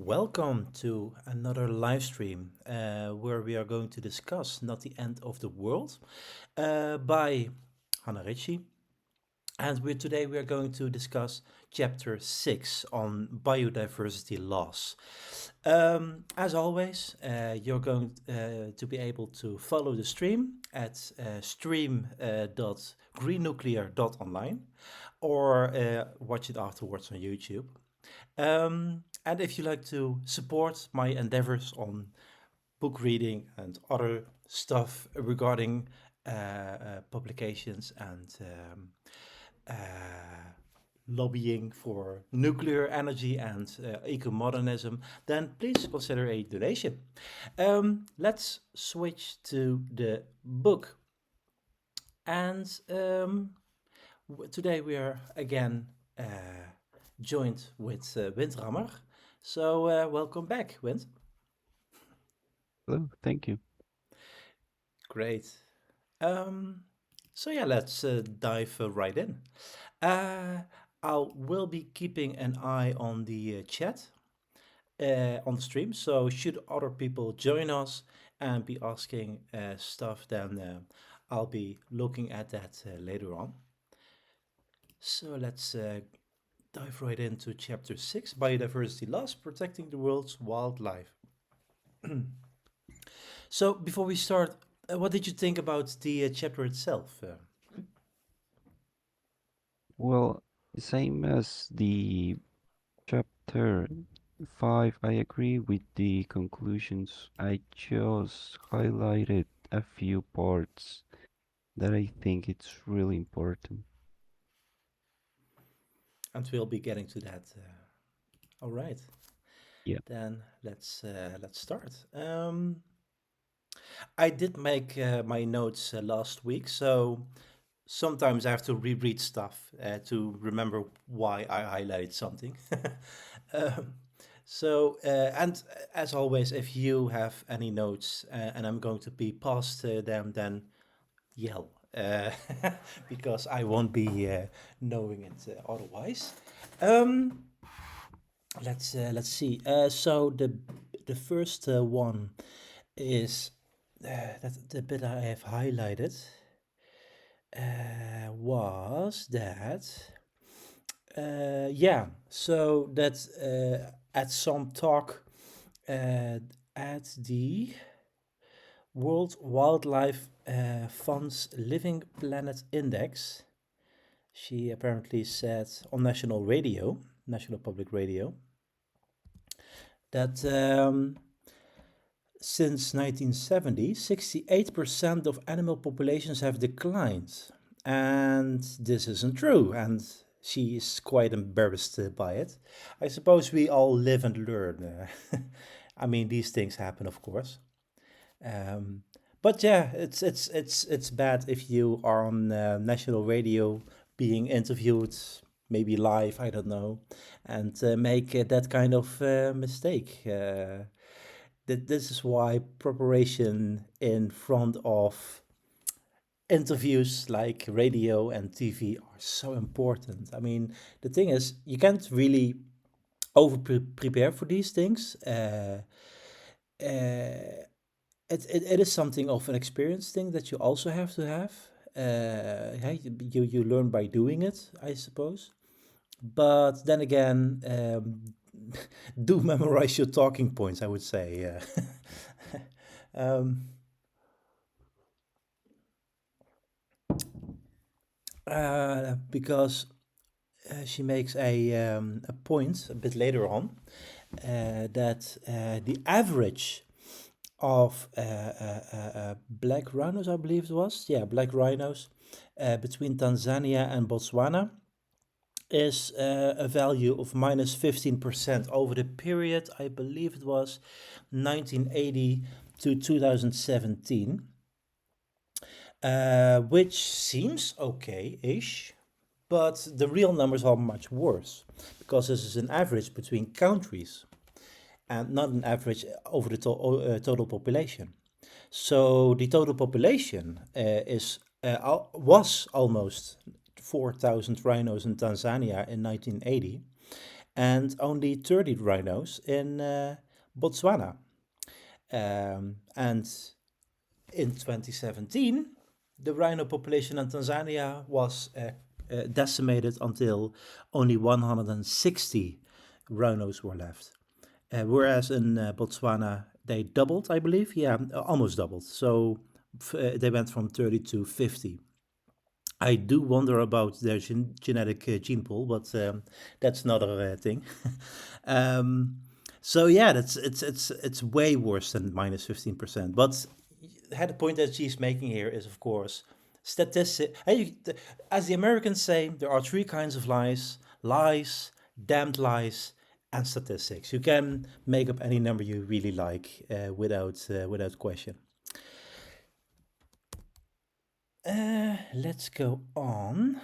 Welcome to another live stream where we are going to discuss Not the End of the World by Ritchie. And today we are going to discuss chapter 6 on biodiversity loss. As always, you're going to be able to follow the stream at stream.greennuclear.online or watch it afterwards on YouTube. And if you like to support my endeavors on book reading and other stuff regarding publications and uh, lobbying for nuclear energy and eco-modernism, then please consider a donation. Let's switch to the book. And today we are again joined with Windrammer. So welcome back, Wind. Hello, thank you. Great. Um, so yeah, let's dive right in. Uh, I will be keeping an eye on the chat on the stream. So should other people join us and be asking stuff, then I'll be looking at that later on. So let's dive right into chapter 6, Biodiversity Loss, Protecting the World's Wildlife. So before we start, what did you think about the chapter itself? Well, same as the chapter 5, I agree with the conclusions. I just highlighted a few parts that I think it's really important. And we'll be getting to that. All right, Yeah. then let's start. I did make my notes last week, so sometimes I have to reread stuff to remember why I highlighted something. um, and as always, if you have any notes and I'm going to be past them, then yell because I won't be knowing it otherwise. Um, let's see. So the first one is that the bit I have highlighted was that yeah, so that at some talk uh, at the World Wildlife Fund's Living Planet Index, she apparently said on national radio, national public radio, that since 1970, 68% of animal populations have declined. And this isn't true. And she is quite embarrassed by it. I suppose we all live and learn. I mean, these things happen, of course. Um, but yeah, it's bad if you are on national radio being interviewed, maybe live, I don't know, and make that kind of mistake. This is why preparation in front of interviews like radio and TV are so important. I mean, the thing is, you can't really over prepare for these things. It is something of an experience thing that you also have to have. Yeah, you learn by doing it, I suppose. But then again, do memorize your talking points, I would say. um, because she makes a point a bit later on that the average of black rhinos, I believe it was, yeah, black rhinos between Tanzania and Botswana is a value of minus 15% over the period, I believe it was 1980 to 2017, which seems okay-ish, but the real numbers are much worse because this is an average between countries and not an average over the total population. So the total population was almost 4,000 rhinos in Tanzania in 1980, and only 30 rhinos in Botswana. And in 2017, the rhino population in Tanzania was decimated until only 160 rhinos were left. Whereas in Botswana, they doubled, I believe. Yeah, almost doubled. So they went from 30 to 50. I do wonder about their genetic gene pool, but that's another thing. um, so yeah, it's way worse than minus 15%. But the point that she's making here is, of course, statistic. As the Americans say, there are three kinds of lies: lies, damned lies, and statistics. You can make up any number you really like without question. Let's go on.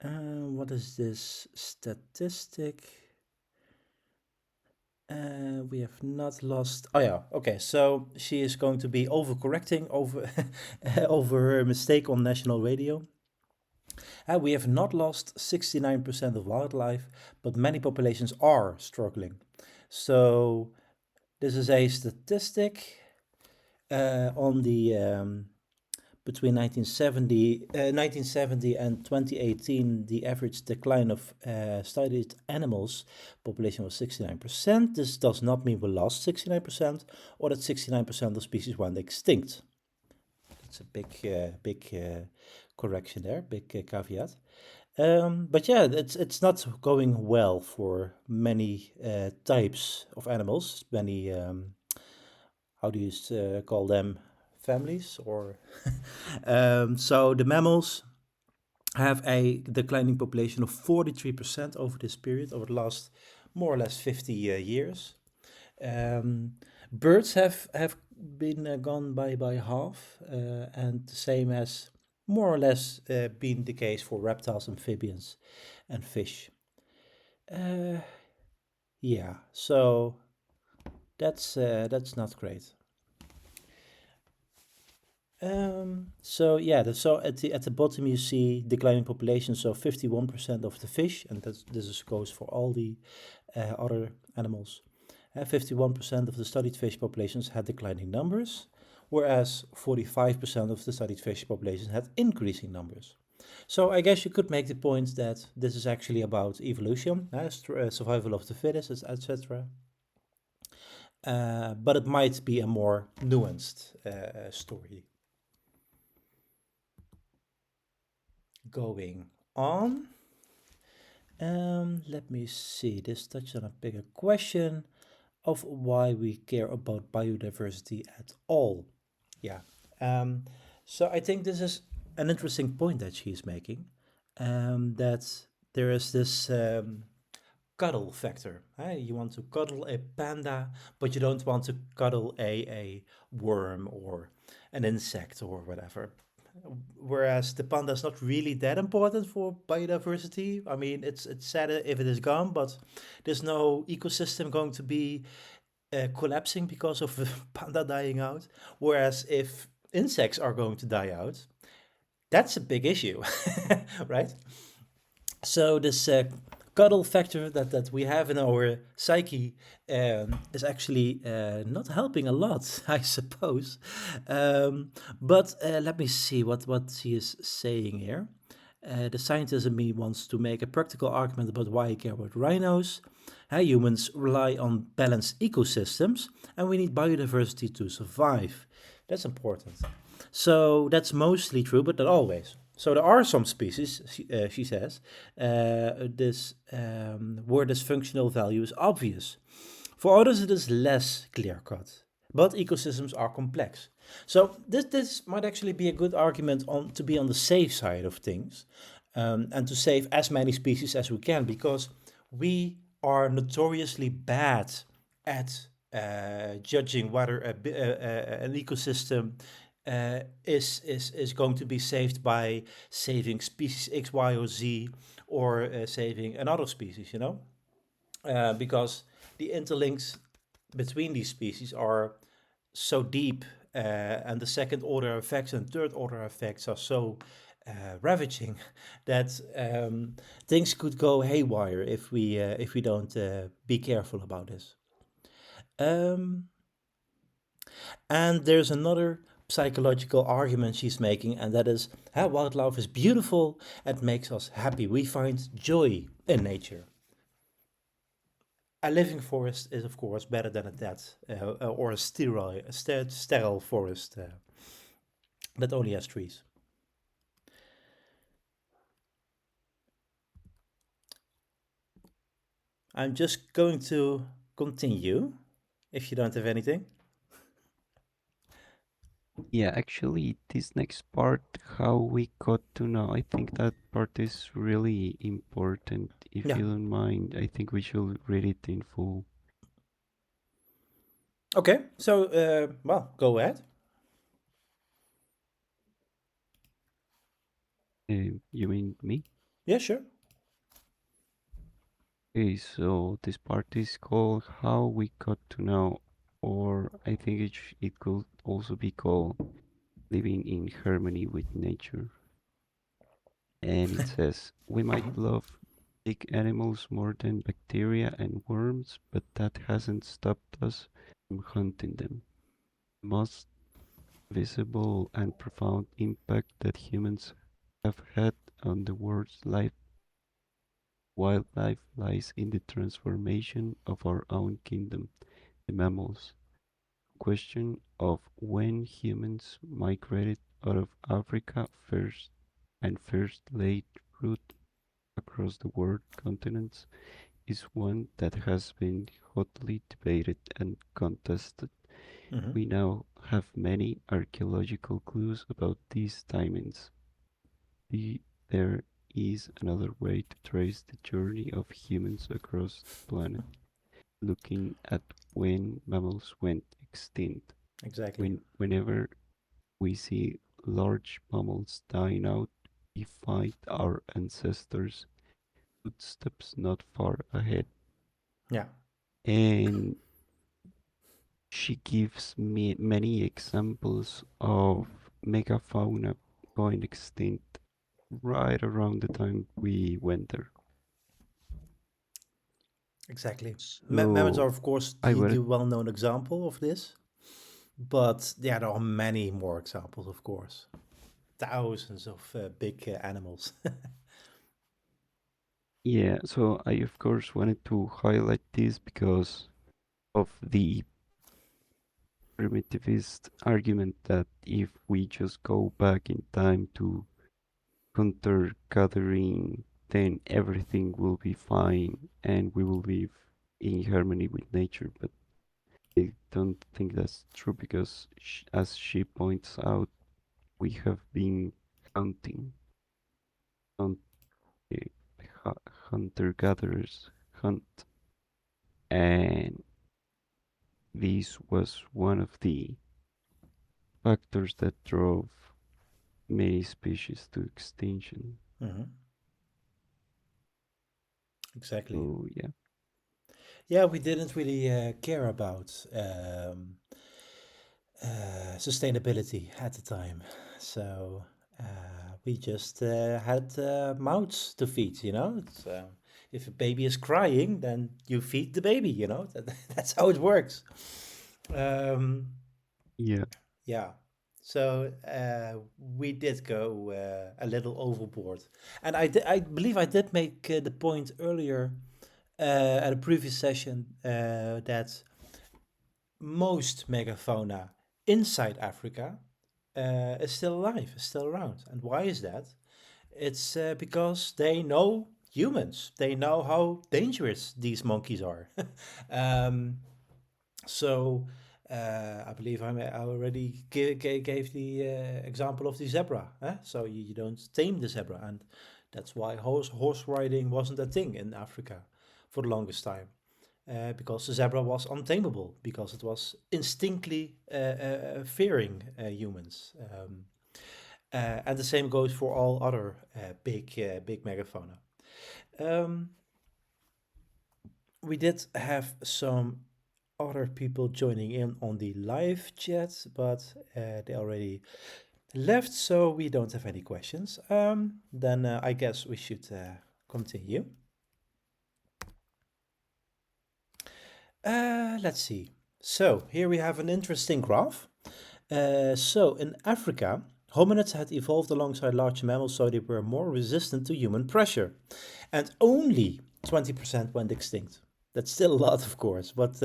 What is this statistic? We have not lost. Oh yeah, okay. So she is going to be overcorrecting over over her mistake on national radio. We have not lost 69% of wildlife, but many populations are struggling. So this is a statistic on the between 1970 and 2018, the average decline of studied animals population was 69%. This does not mean we lost 69% or that 69% of species went extinct. It's a big correction there, big caveat. But yeah, it's not going well for many types of animals, many how do you call them, families or so the mammals have a declining population of 43% over this period, over the last more or less 50 years. Birds have been gone by half, and the same has more or less been the case for reptiles, amphibians, and fish. Uh, yeah, so that's not great. So yeah, so at the bottom you see declining population. So 51% of the fish, and goes for all the other animals. 51% of the studied fish populations had declining numbers, whereas 45% of the studied fish populations had increasing numbers. So I guess you could make the point that this is actually about evolution, survival of the fittest, etc. But it might be a more nuanced story. Going on. Let me see. This touched on a bigger question of why we care about biodiversity at all. Yeah. Um, so I think this is an interesting point that she's making. That there is this cuddle factor. You want to cuddle a panda, but you don't want to cuddle a worm or an insect or whatever. Whereas the panda is not really that important for biodiversity. I mean, it's sad if it is gone, but there's no ecosystem going to be collapsing because of the panda dying out. Whereas if insects are going to die out, that's a big issue, right? So this cuddle factor that we have in our psyche is actually not helping a lot, I suppose. But let me see what he is saying here. The scientist in me wants to make a practical argument about why I care about rhinos. Humans rely on balanced ecosystems, and we need biodiversity to survive. That's important. So that's mostly true, but not always. So there are some species, she says, where this functional value is obvious. For others, it is less clear cut. But ecosystems are complex. So this might actually be a good argument to be on the safe side of things, and to save as many species as we can, because we are notoriously bad at judging whether an ecosystem is going to be saved by saving species X, Y, or Z, or saving another species, because the interlinks between these species are so deep, and the second order effects and third order effects are so ravaging that things could go haywire if we don't be careful about this. Um, and there's another psychological argument she's making, and that is, wildlife is beautiful and makes us happy. We find joy in nature. A living forest is, of course, better than a dead or a sterile forest that only has trees. I'm just going to continue if you don't have anything. Yeah, actually, this next part, how we got to know, I think that part is really important. If Yeah. you don't mind, I think we should read it in full. Okay. So, well, go ahead. You mean me? Yeah, sure. Okay, so this part is called How We Got to Know, or I think it could also be called Living in Harmony with Nature. And it says, we might Hmm. love big animals more than bacteria and worms, but that hasn't stopped us from hunting them. Most visible and profound impact that humans have had on the world's wildlife lies in the transformation of our own kingdom, the mammals. Question of when humans migrated out of Africa first and first laid root across the world continents is one that has been hotly debated and contested. Hmm. We now have many archaeological clues about these timings. There is another way to trace the journey of humans across the planet, looking at when mammals went extinct. Exactly. Whenever we see large mammals dying out, we find our ancestors' footsteps not far ahead. Yeah. And she gives me many examples of megafauna going extinct right around the time we went there. Exactly. Mammoths are, So of course, I the wanted, well-known example of this, but yeah, there are many more examples, of course. Thousands of big animals. yeah, so I of course wanted to highlight this because of the primitivist argument that if we just go back in time to hunter gathering, then everything will be fine and we will live in harmony with nature. But I don't think that's true because, as she points out, we have been hunting, hunt, hunter gatherers hunt, and this was one of the factors that drove many species to extinction. Hmm. Exactly. So yeah, Yeah, we didn't really care about sustainability at the time. So we just had mouths to feed, you know. If a baby is crying, then you feed the baby, you know. That's how it works. Um, yeah, yeah. So we did go a little overboard. And I believe I did make the point earlier at a previous session that most megafauna inside Africa is still alive, is still around. And why is that? It's because they know humans. They know how dangerous these monkeys are. um, so I believe I already gave the example of the zebra. So you don't tame the zebra, and that's why horse riding wasn't a thing in Africa for the longest time because the zebra was untamable because it was instinctively fearing humans. And the same goes for all other big megafauna. Um, we did have some other people joining in on the live chat, but they already left, so we don't have any questions. Then I guess we should continue. Let's see. So here we have an interesting graph. So in Africa, hominids had evolved alongside large mammals, so they were more resistant to human pressure, and only 20% went extinct. That's still a lot, of course, but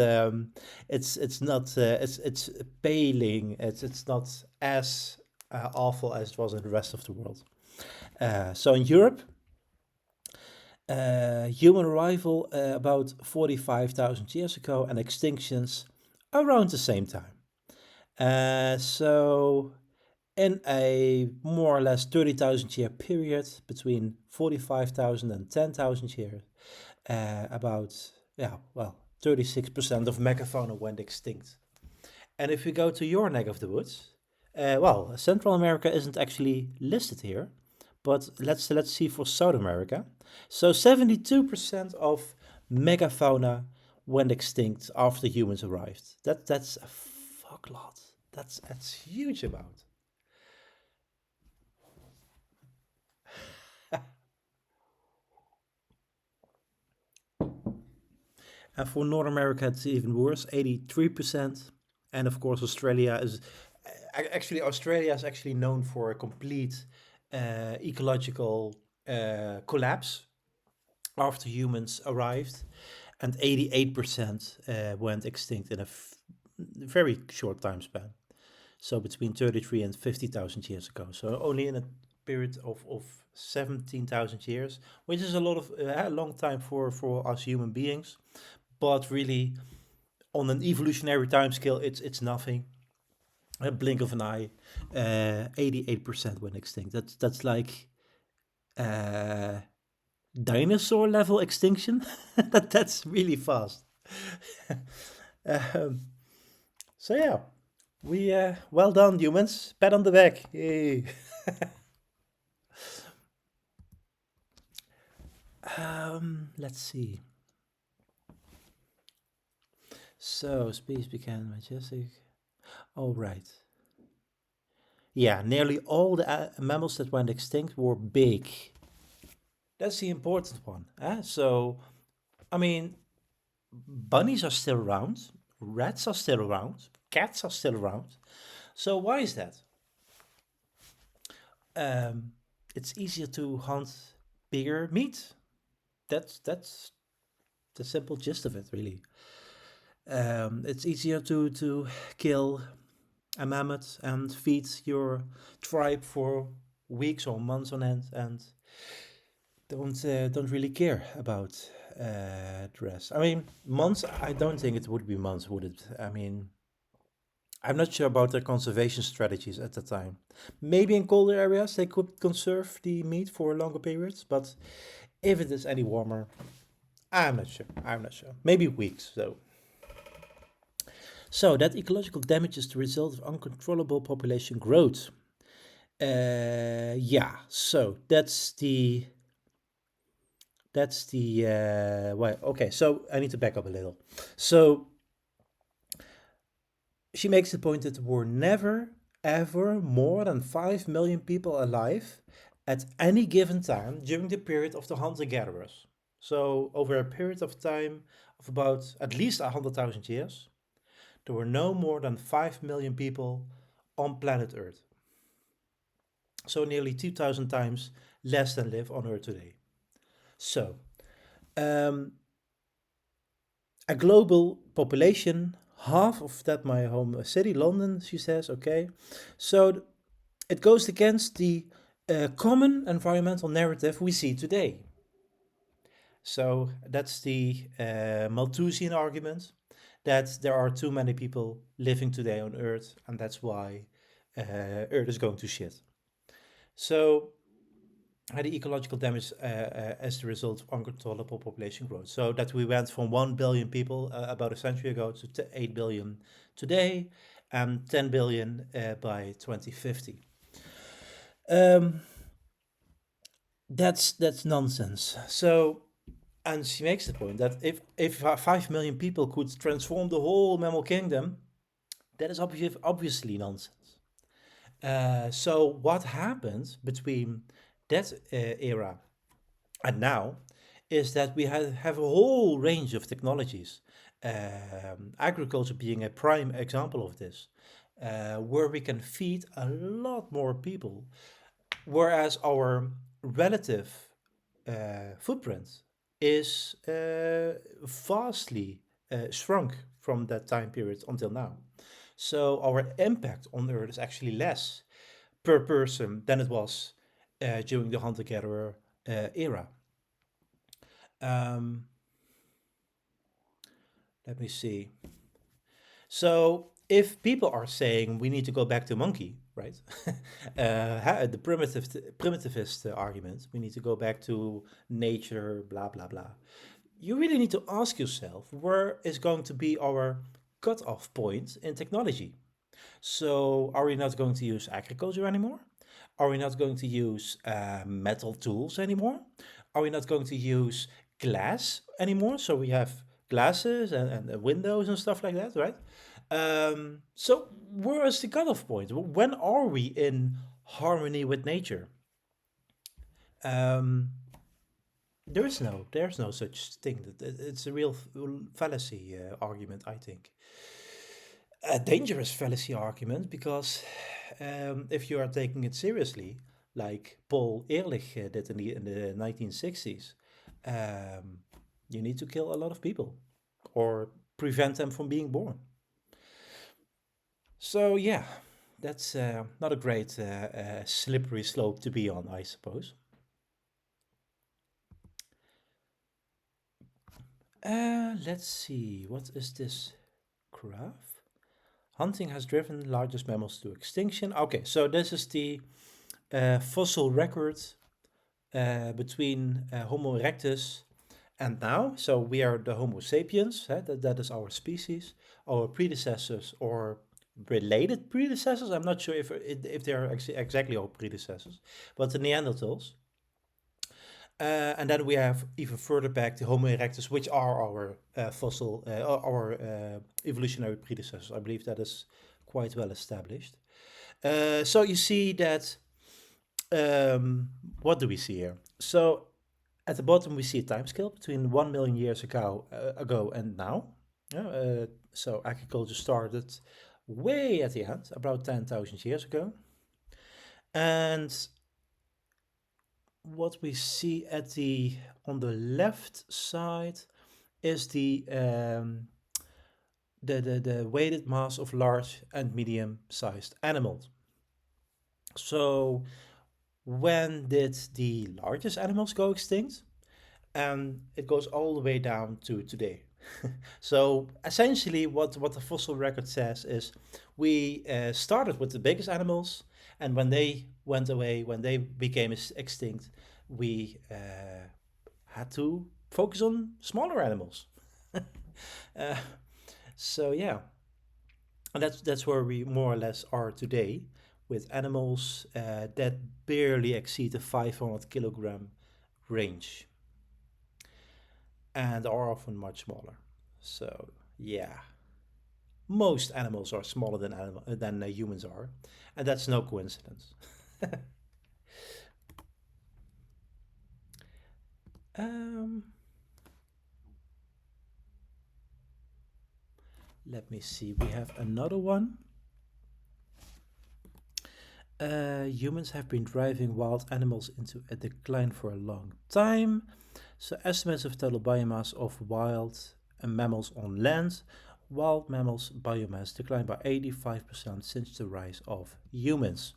it's not it's paling. It's not as awful as it was in the rest of the world. So in Europe, human arrival about 45,000 years ago, and extinctions around the same time. So in a more or less 30,000 year period between 45,000 and 10,000 years, about, yeah, well, 36% of megafauna went extinct. And if we go to your neck of the woods, well, Central America isn't actually listed here, but let's see for South America. So 72% of megafauna went extinct after humans arrived. That's a fuck lot. That's huge amount. And for North America, it's even worse, 83%. And of course, Australia is actually Australia is actually known for a complete ecological collapse after humans arrived, and 88% went extinct in a very short time span. So between 33 and 50,000 years ago. So only in a period of 17,000 years, which is a lot of a long time for us human beings, but really on an evolutionary time scale, it's nothing. A blink of an eye, 88% went extinct. That's like uh, dinosaur level extinction. That's really fast. um, so yeah, we well done, humans. Pat on the back. Yay. Let's see. So species became majestic. All right. Yeah, nearly all the mammals that went extinct were big. That's the important one. So, I mean, bunnies are still around, rats are still around, cats are still around. So why is that? Um, it's easier to hunt bigger meat. That's the simple gist of it, really. It's easier to kill a mammoth and feed your tribe for weeks or months on end, and don't really care about the rest. I mean, months. I don't think it would be months, would it? I mean, I'm not sure about their conservation strategies at the time. Maybe in colder areas they could conserve the meat for longer periods, but if it is any warmer, I'm not sure. I'm not sure. Maybe weeks, though. So that ecological damage is the result of uncontrollable population growth. Yeah. So that's the well. Okay. So I need to back up a little. So she makes the point that there were never ever more than 5 million people alive at any given time during the period of the hunter gatherers. So over a period of time of about at least 100,000 years, there were no more than 5 million people on planet Earth. So nearly 2,000 times less than live on Earth today. So, um, a global population, half of that my home city, London, she says, okay. So it goes against the common environmental narrative we see today. So that's the Malthusian argument that there are too many people living today on Earth, and that's why Earth is going to shit. So the ecological damage as the result of uncontrollable population growth. So that we went from 1 billion people about a century ago to 8 billion today, and 10 billion by 2050. Um, that's nonsense. So, and she makes the point that if 5 million people could transform the whole mammal kingdom, that is obviously nonsense. So what happened between that era and now is that we have a whole range of technologies, agriculture being a prime example of this, where we can feed a lot more people, whereas our relative footprint is vastly shrunk from that time period until now. So our impact on Earth is actually less per person than it was during the hunter-gatherer era. Um, Let me see. So if people are saying we need to go back to monkey, right? The primitivist argument, we need to go back to nature, blah blah blah. You really need to ask yourself where is going to be our cutoff point in technology. So, are we not going to use agriculture anymore? Are we not going to use metal tools anymore? Are we not going to use glass anymore? So, we have glasses and windows and stuff like that, right? So, where is the cutoff point? When are we in harmony with nature? Um, there's no such thing. It's a real fallacy argument, I think. A dangerous fallacy argument because if you are taking it seriously, like Paul Ehrlich did in the 1960s, um, you need to kill a lot of people or prevent them from being born. So, yeah, that's not a great slippery slope to be on, I suppose. Let's see, what is this graph? Hunting has driven largest mammals to extinction. Okay, so this is the fossil record between Homo erectus and now. So we are the Homo sapiens, that is our species, our predecessors or related predecessors. I'm not sure if they are exactly our predecessors, but the Neanderthals. And then we have even further back the Homo erectus, which are our evolutionary predecessors. I believe that is quite well established. So you see that, what do we see here? So at the bottom, we see a time scale between 1 million years ago and now. So agriculture started way at the end, about 10,000 years ago. And what we see on the left side is the weighted mass of large and medium sized animals. So when did the largest animals go extinct? And it goes all the way down to today. So essentially, what the fossil record says is we started with the biggest animals, and when they went away, when they became extinct, we had to focus on smaller animals. uh, so yeah, and that's where we more or less are today, with animals that barely exceed the 500 kilogram range and are often much smaller. So yeah, most animals are smaller than humans are, and that's no coincidence. um, Let me see. We have another one. Humans have been driving wild animals into a decline for a long time. So estimates of total biomass of wild mammals on land. Wild mammals biomass declined by 85% since the rise of humans.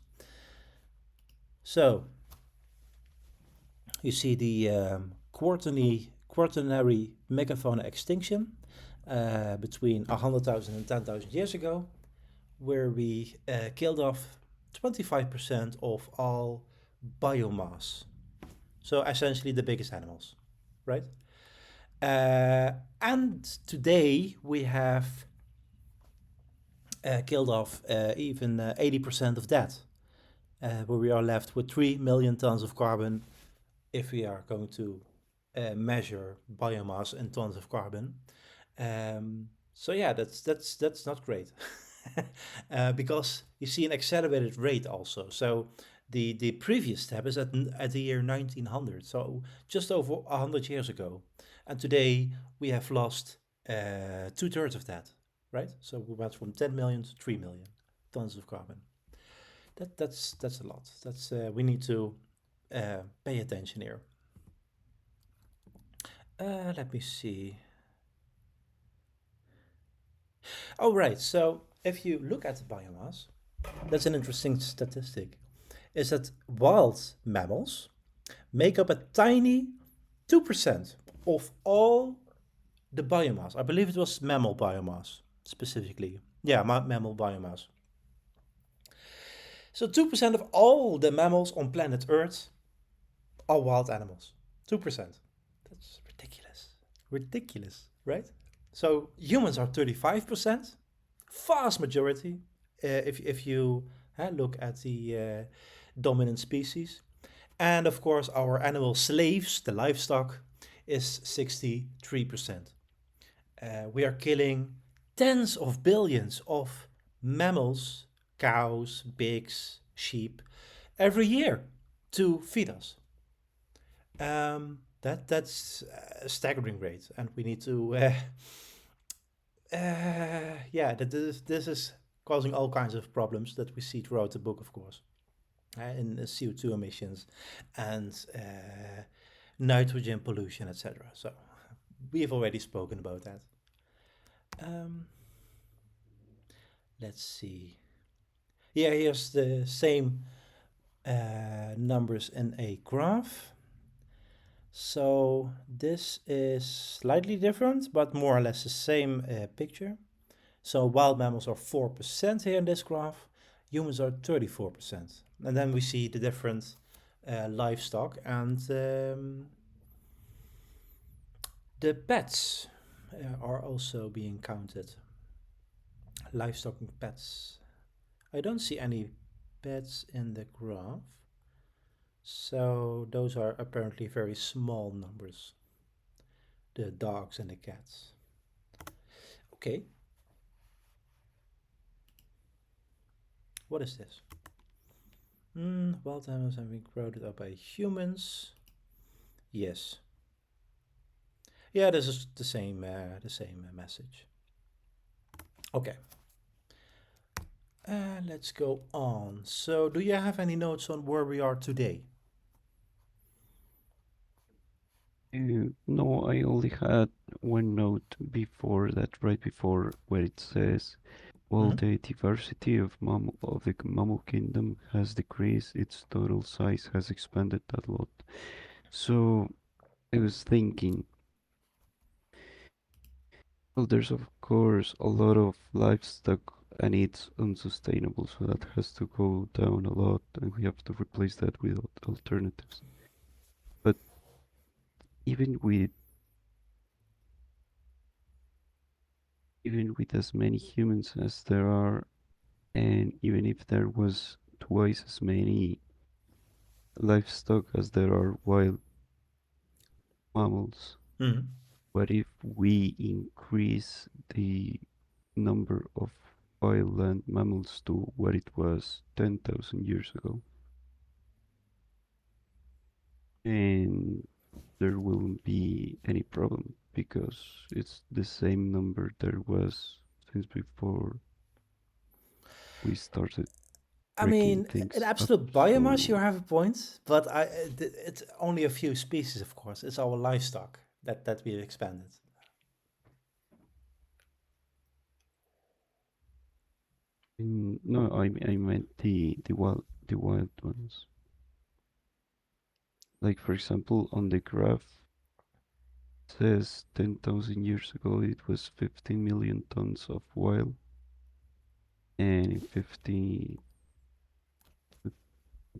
So you see the quaternary megafauna extinction between 100,000 and 10,000 years ago, where we killed off 25% of all biomass. So essentially the biggest animals, right? And today we have killed off even 80% of that, where we are left with 3 million tons of carbon if we are going to measure biomass in tons of carbon. So yeah, that's not great. Because you see an accelerated rate also. So the previous step is at the year 1900, so just over 100 years ago. And today we have lost two-thirds of that, right? So we went from 10 million to 3 million tons of carbon. That's a lot. That's we need to pay attention here. Let me see. Oh, right. So if you look at the biomass, that's an interesting statistic. Is that wild mammals make up a tiny 2% of all the biomass. I believe it was mammal biomass specifically. Yeah, mammal biomass. So 2% of all the mammals on planet Earth are wild animals. 2%. That's ridiculous. Ridiculous, right? So humans are 35%, vast majority, if you look at the dominant species. And of course, our animal slaves, the livestock, is 63%. We are killing tens of billions of mammals, cows, pigs, sheep, every year to feed us. That's a staggering rate, and we need to, yeah, this is causing all kinds of problems that we see throughout the book, of course, in the CO2 emissions and nitrogen pollution, etc. So we've already spoken about that. Um, let's see. Yeah, here's the same numbers in a graph. So this is slightly different, but more or less the same picture. So wild mammals are 4% here in this graph, humans are 34%. And then we see the different livestock and the pets are also being counted. Livestock and pets. I don't see any pets in the graph. So those are apparently very small numbers. The dogs and the cats. Okay, what is this? Wild animals have been crowded up by humans. Yes. Yeah, this is the same message. Okay. Let's go on. So, do you have any notes on where we are today? No, I only had one note before that, right before where it says, while Hmm. the diversity of the mammal kingdom has decreased, its total size has expanded a lot. So I was thinking, well, there's of course a lot of livestock and it's unsustainable, so that has to go down a lot, and we have to replace that with alternatives. But even with even with as many humans as there are, and even if there was twice as many livestock as there are wild mammals, Hmm. what if we increase the number of wildland mammals to what it was 10,000 years ago? And there won't be any problem because it's the same number there was since before we started I breaking mean, in things up. absolute biomass, you So have a point, but it's only a few species, of course. It's our livestock that we've expanded. no, I meant the wild ones. Like for example, on the graph it says 10,000 years ago it was 15 million tons of wild, and in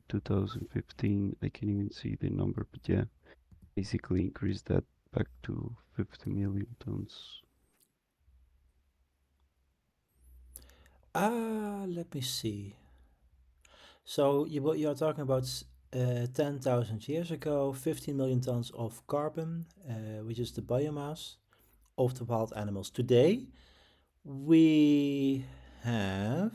2015 I can't even see the number, but yeah, basically increased that back to 50 million tons. Let me see. So you are talking about 10,000 years ago, 15 million tons of carbon, which is the biomass of the wild animals. Today, we have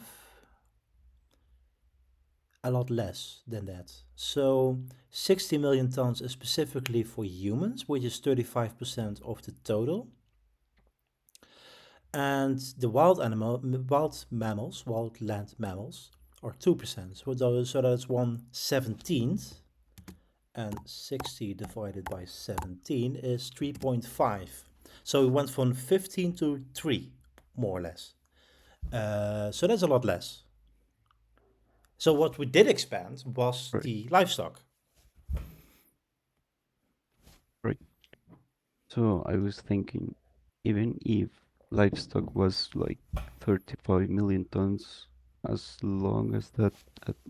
a lot less than that. So 60 million tons is specifically for humans, which is 35% of the total. And the wild mammals, wild land mammals, are 2%. So that's 1/17th. And 60 divided by 17 is 3.5. So we went from 15 to 3, more or less. So that's a lot less. So what we did expand was Right, the livestock. right. So I was thinking, even if livestock was like 35 million tons, as long as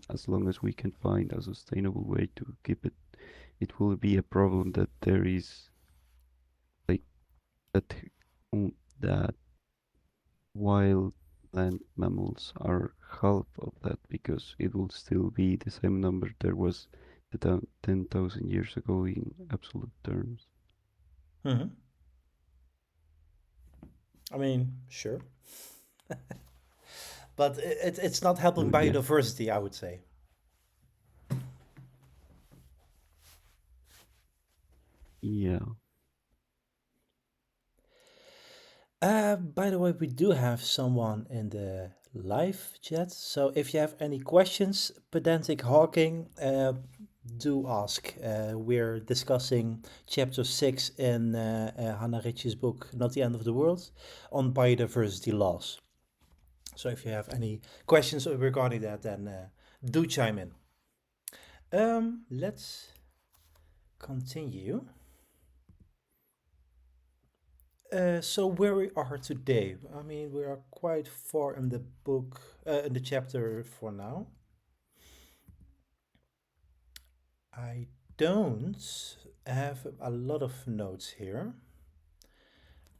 as long as we can find a sustainable way to keep it, it will be a problem that there is like that that wild land mammals are half of that because it will still be the same number there was 10,000 years ago in absolute terms. Mm-hmm. I mean, sure. But it's not helping So yeah, biodiversity, I would say. yeah. By the way, we do have someone in the live chat. So if you have any questions, pedantic hawking, do ask. We're discussing chapter 6 in Hannah Ritchie's book, Not the End of the World, on biodiversity laws. So if you have any questions regarding that, then do chime in. Let's continue. So where we are today, I mean, we are quite far in the book, in the chapter for now. I don't have a lot of notes here.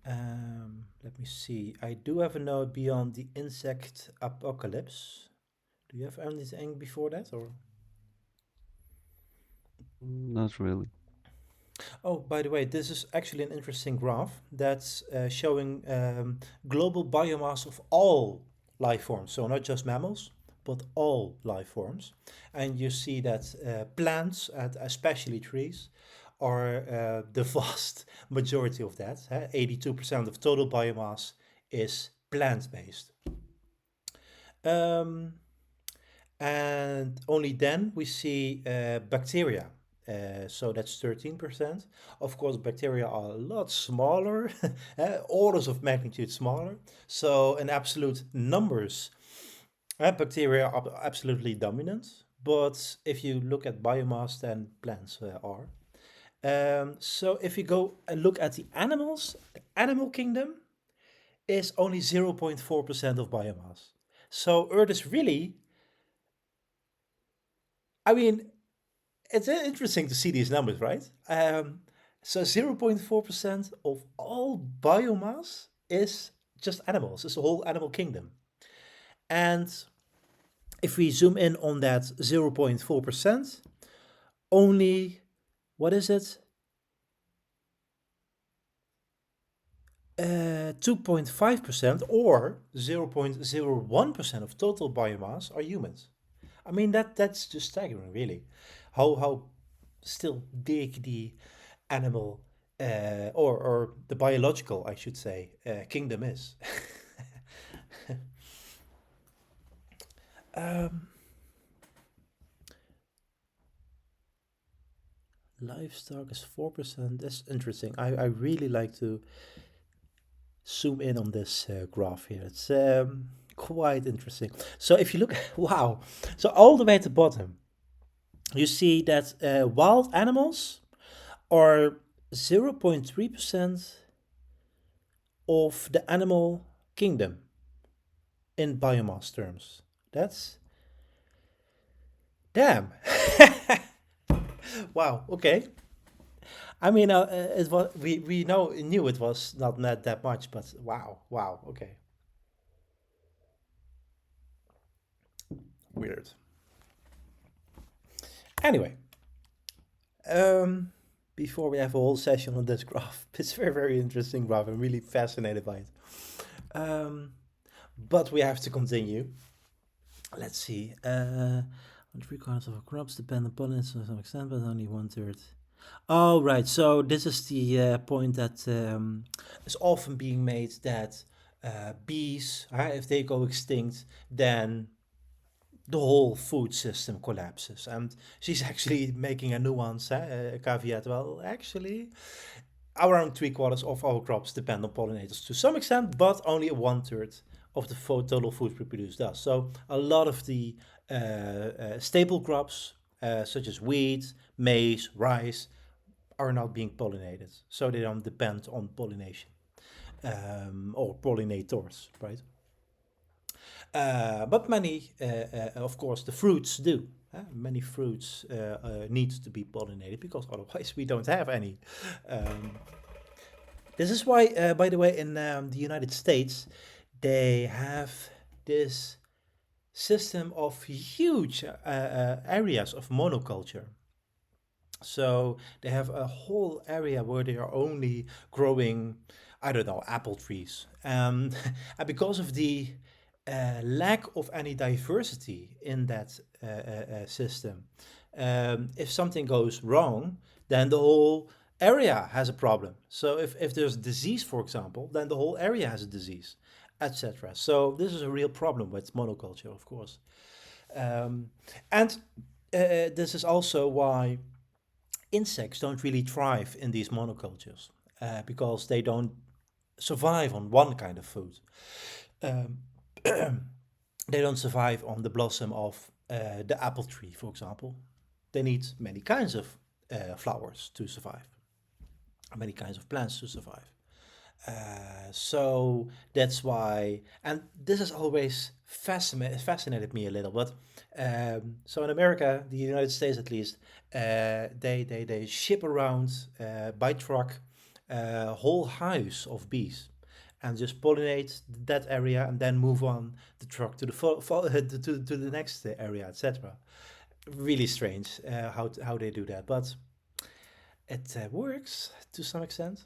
Let me see. I do have a note beyond the insect apocalypse. Do you have anything before that, or? Not really. Oh, by the way, this is actually an interesting graph that's showing global biomass of all life forms. So not just mammals, but all life forms. And you see that plants, and especially trees, are the vast majority of that. 82% of total biomass is plant-based. Um, and only then we see bacteria. So that's 13%. Of course, bacteria are a lot smaller, orders of magnitude smaller. So, in absolute numbers, bacteria are absolutely dominant. But if you look at biomass, then plants are. So, if you go and look at the animals, the animal kingdom is only 0.4% of biomass. So, Earth is really, I mean, it's interesting to see these numbers, right? So 0.4% of all biomass is just animals. It's the whole animal kingdom. And if we zoom in on that 0.4%, only, what is it? 2.5% or 0.01% of total biomass are humans. I mean, that's just staggering, really. How still big the animal or the biological, I should say, kingdom is. um, Livestock is 4%. That's interesting. I really like to zoom in on this graph here. It's quite interesting. So if you look, wow. So all the way at the bottom, you see that wild animals are 0.3% of the animal kingdom in biomass terms. That's damn. Wow. Okay. I mean, it was we knew it was not that much, but wow, wow. Okay. Weird. Anyway, um, before we have a whole session on this graph, it's very interesting graph. I'm really fascinated by it. Um, But we have to continue. Let's see. 3 quarters of our crops depend upon it to some extent, but only one third. Oh, right. So this is the point that is often being made that bees, if they go extinct, then the whole food system collapses. And she's actually making a nuance, a caveat. Well, actually, around 3 quarters of our crops depend on pollinators to some extent, but only one third of the total food we produce does. So a lot of the staple crops, such as wheat, maize, rice, are not being pollinated. So they don't depend on pollination or pollinators, right? But many, of course, the fruits do. Many fruits need to be pollinated because otherwise we don't have any. Um, this is why, by the way, in the United States, they have this system of huge areas of monoculture. So they have a whole area where they are only growing, I don't know, apple trees. And because of the lack of any diversity in that system, if something goes wrong, then the whole area has a problem. So if there's disease, for example, then the whole area has a disease, etc. So this is a real problem with monoculture, of course. Um, and this is also why insects don't really thrive in these monocultures because they don't survive on one kind of food. Um, they don't survive on the blossom of the apple tree, for example. They need many kinds of flowers to survive, many kinds of plants to survive. So that's why, and this has always fascinated me a little. But so in America, the United States at least, they ship around by truck whole hives of bees and just pollinate that area and then move on the truck to the to the next area, etc. Really strange how they do that, but it works to some extent.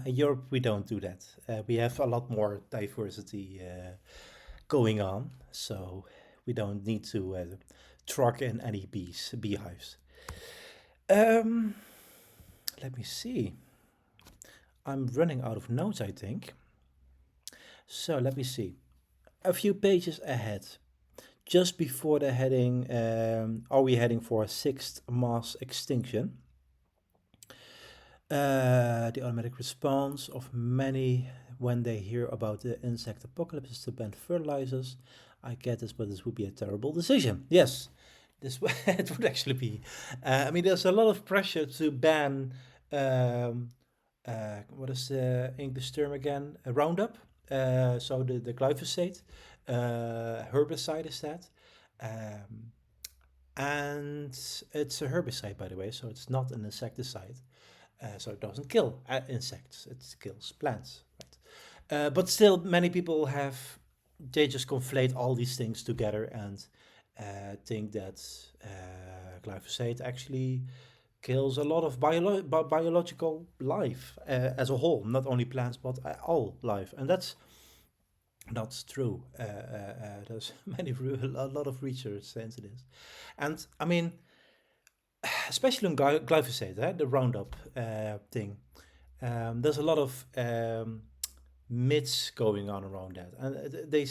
In Europe, we don't do that. We have a lot more diversity going on, so we don't need to truck in any beehives. Um, Let me see. I'm running out of notes, I think. So let me see. A few pages ahead, just before the heading, are we heading for a sixth mass extinction? The automatic response of many when they hear about the insect apocalypse is to ban fertilizers. I get this, but this would be a terrible decision. Yes, this it would actually be. I mean, there's a lot of pressure to ban. Um, what is the English term again? Roundup. So the glyphosate herbicide is that. Um, and it's a herbicide, by the way, so it's not an insecticide. So it doesn't kill insects; it kills plants. Right? But still, many people they just conflate all these things together and think that glyphosate actually kills a lot of biological life as a whole, not only plants but all life, and that's not true. There's a lot of research into this, and I mean, especially on glyphosate, the Roundup thing. There's a lot of myths going on around that, and they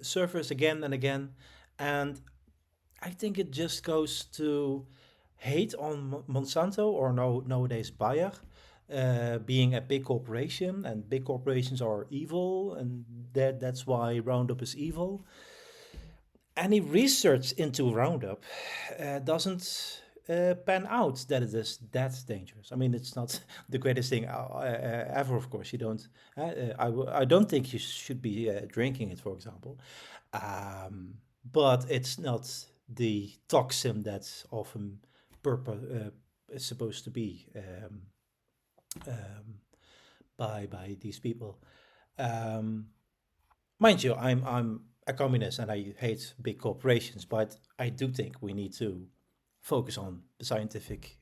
surface again and again. And I think it just goes to hate on Monsanto or nowadays Bayer. Being a big corporation and big corporations are evil and that's why Roundup is evil. Any research into Roundup doesn't pan out that it is that dangerous. I mean, it's not the greatest thing ever, of course. You don't. I don't think you should be drinking it, for example. Um, but it's not the toxin that's often is supposed to be um, by these people. Um, Mind you, I'm a communist and I hate big corporations, but I do think we need to focus on the scientific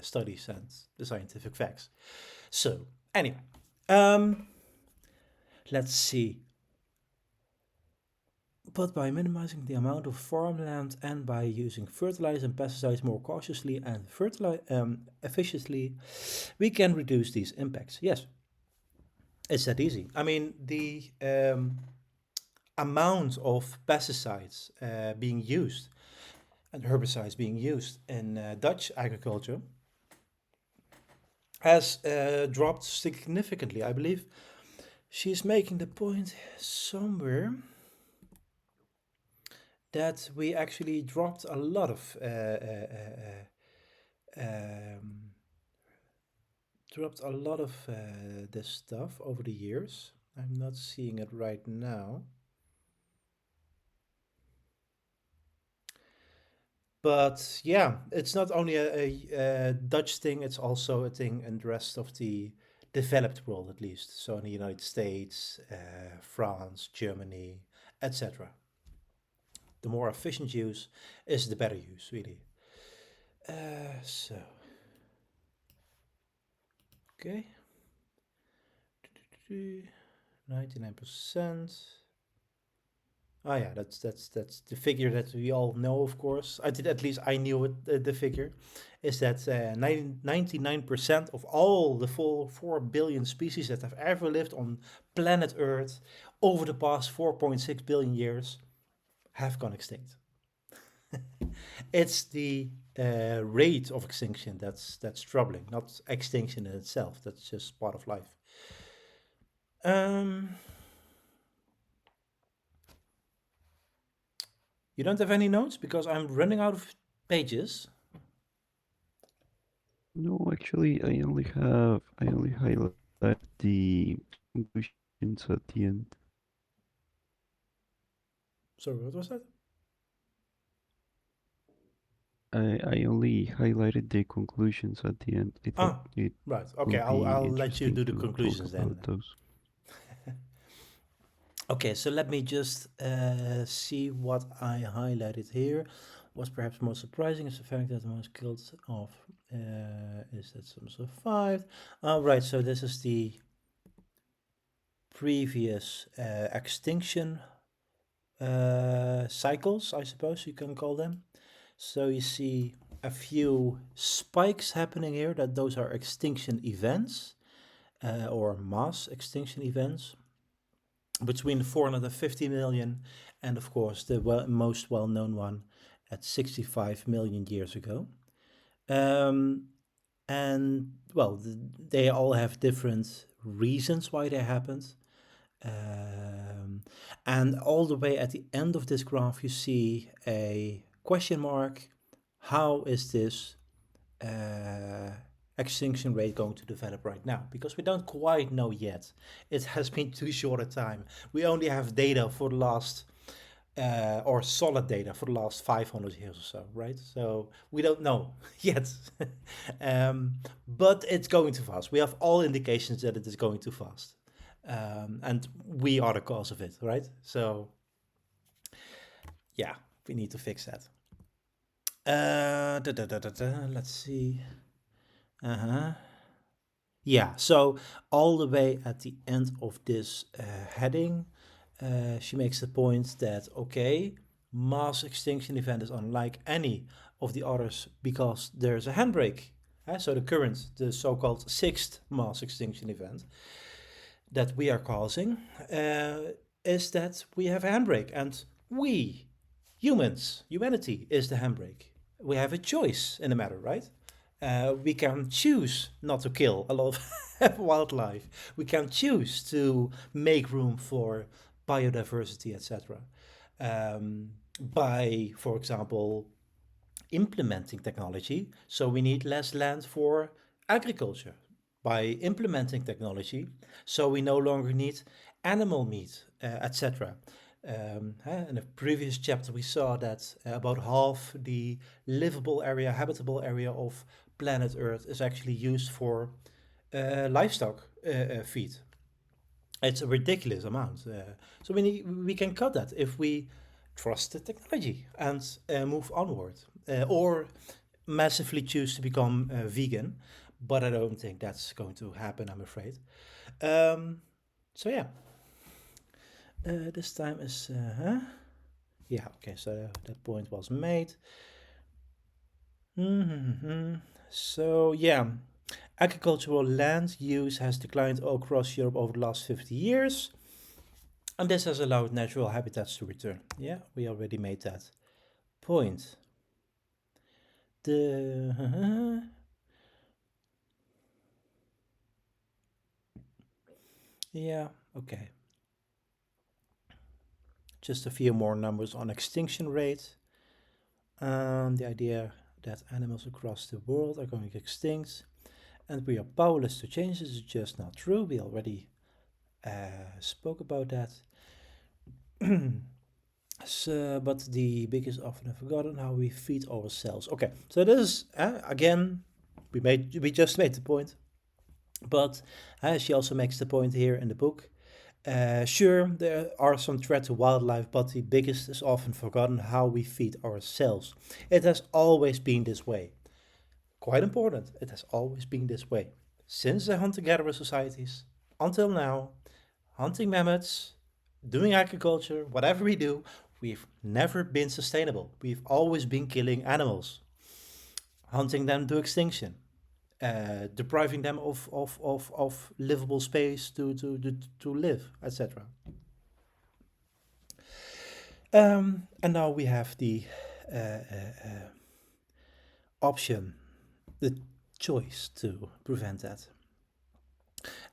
studies and the scientific facts. So anyway, um, let's see. but by minimizing the amount of farmland and by using fertilizers and pesticides more cautiously and efficiently, we can reduce these impacts. Yes, it's that easy. I mean, the amount of pesticides being used and herbicides being used in Dutch agriculture has dropped significantly. I believe she's making the point somewhere that we actually dropped a lot of um, this stuff over the years. I'm not seeing it right now. But yeah, it's not only a Dutch thing, it's also a thing in the rest of the developed world, at least. So in the United States, France, Germany, etc. The more efficient use is the better use, really. So, okay. 99%. Oh yeah, that's the figure that we all know, of course. I did at least I knew it. The figure is that 99% of all the full 4 billion species that have ever lived on planet Earth over the past 4.6 billion years have gone extinct. It's the rate of extinction that's troubling, not extinction in itself. That's just part of life. Um, you don't have any notes because I'm running out of pages. No, actually, I only highlight the conclusions at the end. Sorry, what was that? I only highlighted the conclusions at the end. I thought Ah, it right. Okay, will be I'll let you interesting do the to talk conclusions about then. those. Okay, so let me just see what I highlighted here. What's perhaps most surprising is the fact that the most killed off is that some survived. All right, so this is the previous extinction cycles, I suppose you can call them. So you see a few spikes happening here, that those are extinction events or mass extinction events between 450 million and, of course, the most well known one at 65 million years ago. Um, and, well, they all have different reasons why they happened. Um, and all the way at the end of this graph, you see a question mark. How is this uh, extinction rate going to develop right now? Because we don't quite know yet. It has been too short a time. We only have data for the last, or solid data for the last 500 years or so, right? So we don't know yet. But it's going too fast. We have all indications that it is going too fast. And we are the cause of it, right? So, yeah, we need to fix that. Let's see. Uh huh. Yeah, so all the way at the end of this heading, she makes the point that, okay, mass extinction event is unlike any of the others because there's a handbrake. So the current, the so-called sixth mass extinction event that we are causing, is that we have a handbrake, and we, humanity is the handbrake. We have a choice in the matter, right? We can choose not to kill a lot of wildlife. We can choose to make room for biodiversity, etc. By, for example, implementing technology. So we need less land for agriculture. By implementing technology, so we no longer need animal meat, etc. In a previous chapter, we saw that about half the livable area, habitable area of planet Earth is actually used for livestock feed. It's a ridiculous amount. So we can cut that if we trust the technology and move onward, or massively choose to become vegan. But I don't think that's going to happen, I'm afraid. Um, so yeah, this time is huh? Yeah, okay, so that point was made. Mhm. So, yeah, agricultural land use has declined all across Europe over the last 50 years, and this has allowed natural habitats to return. Yeah, we already made that point. The yeah, okay. Just a few more numbers on extinction rate. The idea that animals across the world are going extinct and we are powerless to change this is just not true. We already spoke about that. So, but the biggest often forgotten how we feed ourselves. Okay, so this is again we just made the point, but she also makes the point here in the book. Sure, there are some threats to wildlife, but the biggest is often forgotten how we feed ourselves. It has always been this way. Quite important, it has always been this way. Since the hunter gatherer societies until now, hunting mammoths, doing agriculture, whatever we do, we've never been sustainable. We've always been killing animals, hunting them to extinction, depriving them of livable space to live, etc. And now we have the uh, uh, option, the choice to prevent that.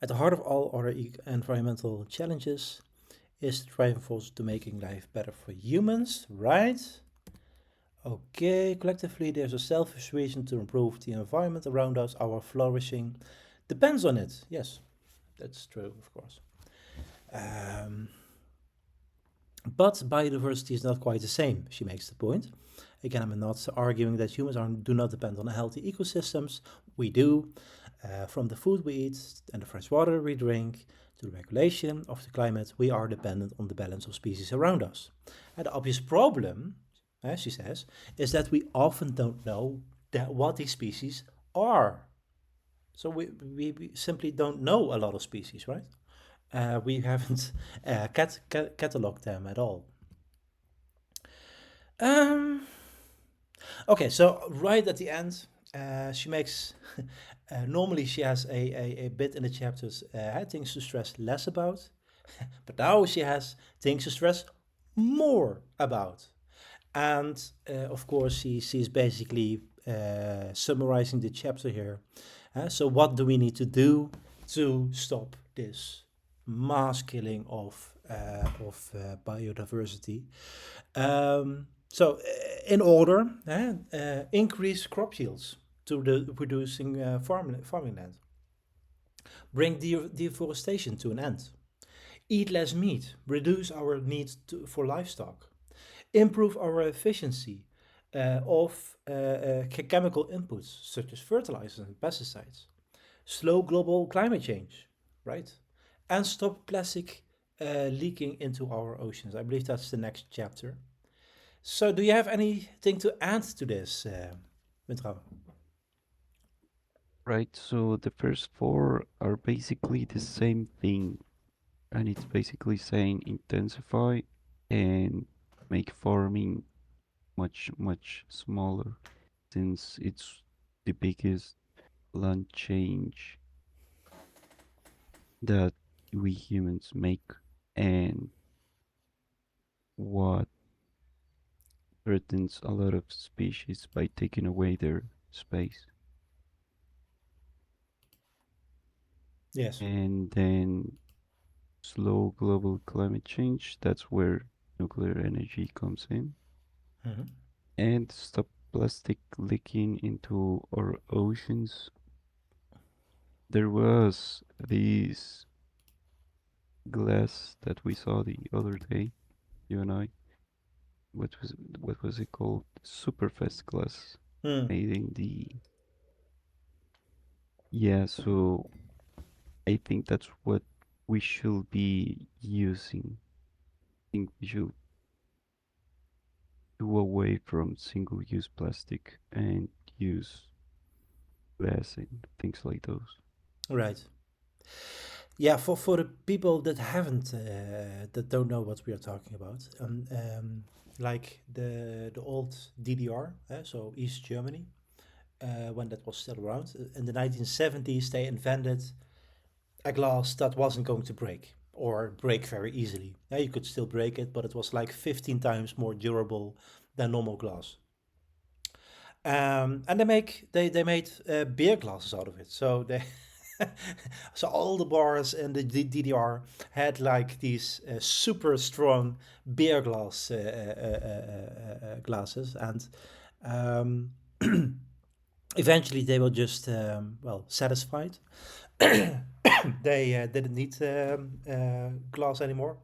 At the heart of all our environmental challenges is the driving force to making life better for humans, right? Okay, collectively, there's a selfish reason to improve the environment around us. Our flourishing depends on it. Yes, that's true, of course. Um, but biodiversity is not quite the same, she makes the point. Again, I'm not arguing that do not depend on healthy ecosystems. We do. From the food we eat and the fresh water we drink to the regulation of the climate, we are dependent on the balance of species around us. And the obvious problem, as she says, is that we often don't know what these species are. So we simply don't know a lot of species, right? We haven't cataloged them at all. Um, okay, so right at the end, she makes. Normally, she has a bit in the chapters things to stress less about, but now she has things to stress more about. And of course, she's basically summarizing the chapter here. So, what do we need to do to stop this mass killing of biodiversity? So, in order, increase crop yields to the producing farming land, bring deforestation to an end, eat less meat, reduce our need for livestock, improve our efficiency of chemical inputs such as fertilizers and pesticides, slow global climate change, right? And stop plastic leaking into our oceans. I believe that's the next chapter. So, do you have anything to add to this, Mintrouw? Right, so the first four are basically the same thing, and it's basically saying intensify and make farming much smaller, since it's the biggest land change that we humans make, and what threatens a lot of species by taking away their space. Yes. And then slow global climate change, that's where nuclear energy comes in. Mhm. And stop plastic leaking into our oceans. There was this glass that we saw the other day, you and I. What was it called? Superfast glass, Mm. made in the yeah. So I think that's what we should be using. I think we should do away from single-use plastic and use glass and things like those. Right. Yeah, for the people that haven't that don't know what we are talking about, like the old DDR, so East Germany, when that was still around in the 1970s, they invented a glass that wasn't going to break or break very easily. Yeah, you could still break it, but it was like 15 times more durable than normal glass. And they made beer glasses out of it. So they so all the bars in the DDR had like these super strong beer glasses, and um, eventually they were just well satisfied. They didn't need glass anymore,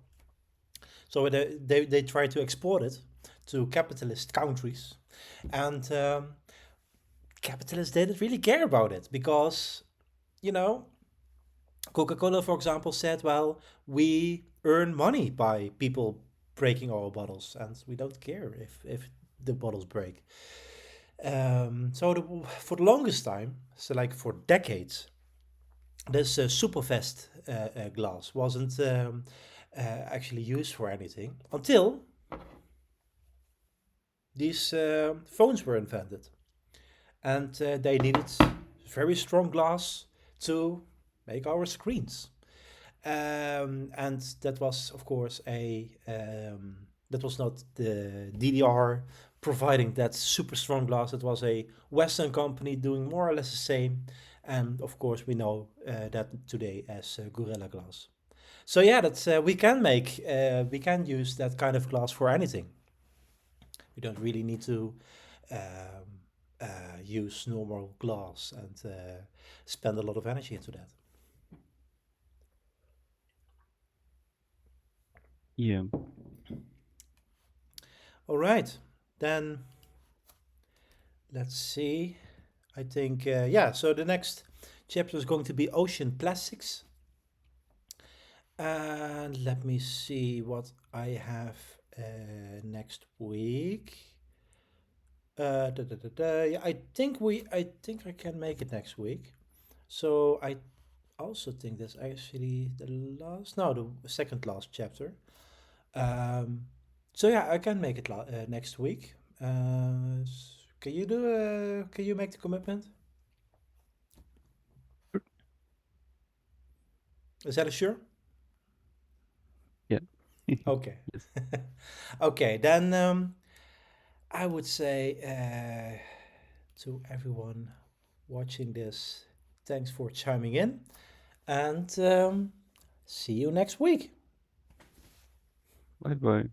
so they tried to export it to capitalist countries, and capitalists didn't really care about it because you know Coca-Cola, for example, said, "Well, we earn money by people breaking our bottles, and we don't care if the bottles break." For the longest time, so like for decades, this Superfast glass wasn't actually used for anything until these phones were invented, and they needed very strong glass to make our screens. And that was, of course, that was not the DDR providing that super strong glass. It was a Western company doing more or less the same. And of course, we know that today as Gorilla Glass. So yeah, that's we can use that kind of glass for anything. We don't really need to um, use normal glass and spend a lot of energy into that. Yeah. All right, then let's see. I think yeah. So the next chapter is going to be ocean plastics, and let me see what I have next week. Yeah, I think I can make it next week. So I also think that's actually the last, no, the second last chapter. Um, so yeah, I can make it next week. Can you do? Can you make the commitment? Is that a sure? Yeah. Okay. Yes. Okay, then I would say to everyone watching this, thanks for chiming in, and see you next week. Bye bye.